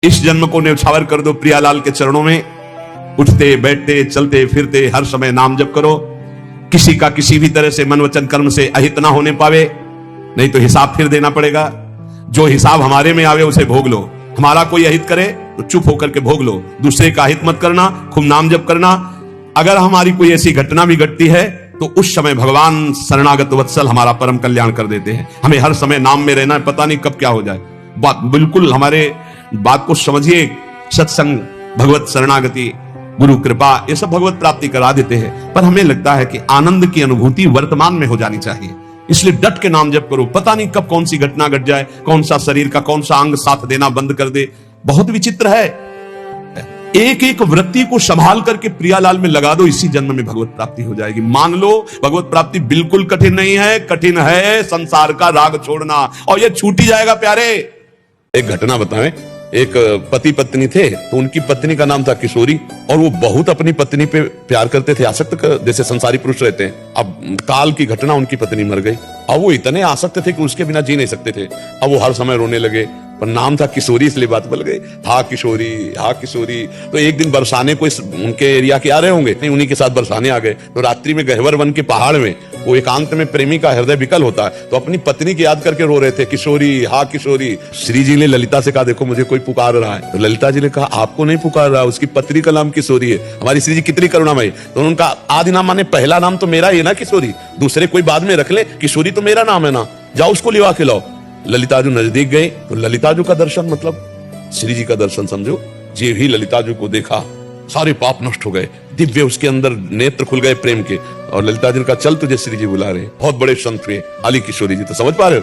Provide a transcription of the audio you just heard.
इस जन्म को न्यौछावर कर दो प्रियालाल के चरणों में। उठते बैठते चलते फिरते हर समय नाम जप करो। किसी का किसी भी तरह से मन वचन कर्म से अहित ना होने पावे, नहीं तो हिसाब फिर देना पड़ेगा। जो हिसाब हमारे में आवे उसे भोग लो। हमारा कोई अहित करे तो चुप होकर के भोग लो। दूसरे का अहित मत करना, खूब नाम जप करना। अगर हमारी कोई ऐसी घटना भी घटती है तो उस समय भगवान शरणागत वत्सल हमारा परम कल्याण कर देते हैं। हमें हर समय नाम में रहना है, पता नहीं कब क्या हो जाए। बात बिल्कुल हमारे बात को समझिए। सत्संग, भगवत शरणागति, गुरु कृपा, ये सब भगवत प्राप्ति करा देते हैं। पर हमें लगता है कि आनंद की अनुभूति वर्तमान में हो जानी चाहिए, इसलिए डट के नाम जप करो। पता नहीं कब कौन सी घटना घट जाए, कौन सा शरीर का कौन सा अंग साथ देना बंद कर दे। बहुत विचित्र है। एक एक वृत्ति को संभाल करके प्रियालाल में लगा दो, इसी जन्म में भगवत प्राप्ति हो जाएगी। मान लो भगवत प्राप्ति बिल्कुल कठिन नहीं है, कठिन है संसार का राग छोड़ना, और यह छूट ही जाएगा प्यारे। एक घटना बताएं। एक पति पत्नी थे, तो उनकी पत्नी का नाम था किशोरी, और वो बहुत अपनी पत्नी पे प्यार करते थे, आसक्त जैसे संसारी पुरुष रहते हैं। अब काल की घटना, उनकी पत्नी मर गई। अब वो इतने आसक्त थे कि उसके बिना जी नहीं सकते थे। अब वो हर समय रोने लगे, पर नाम था किशोरी इसलिए बात बल गई। हा किशोरी, हा किशोरी। तो एक दिन बरसाने को उनके एरिया के आ रहे होंगे, नहीं उन्हीं के साथ बरसाने आ गए। तो रात्रि में गहवर वन के पहाड़ में वो एकांत में प्रेमी का हृदय विकल होता है, तो अपनी पत्नी की याद करके रो रहे थे, किशोरी, हा किशोरी। श्री जी ने ललिता से कहा, देखो मुझे कोई पुकार रहा है। तो ललिता जी ने कहा, आपको नहीं पुकार रहा, उसकी पत्नी का नाम किशोरी है। हमारी श्री जी कितनी करुणामयी। तो उनका आदि नाम माने पहला नाम तो मेरा ही है ना किशोरी, दूसरे कोई बाद में रख ले, किशोरी तो मेरा नाम है ना, जाओ उसको लिवा के लाओ। ललिताजू नजदीक गए तो ललिताजू का दर्शन मतलब श्री जी का दर्शन समझो। जे भी ललिताजू को देखा, सारे पाप नष्ट हो गए, दिव्य उसके अंदर नेत्र खुल गए प्रेम के। और ललिता जी ने कहा, चल तुझे श्री जी बुला रहे। बहुत बड़े संत हुए, आली किशोरी जी। तो समझ पा रहे हो।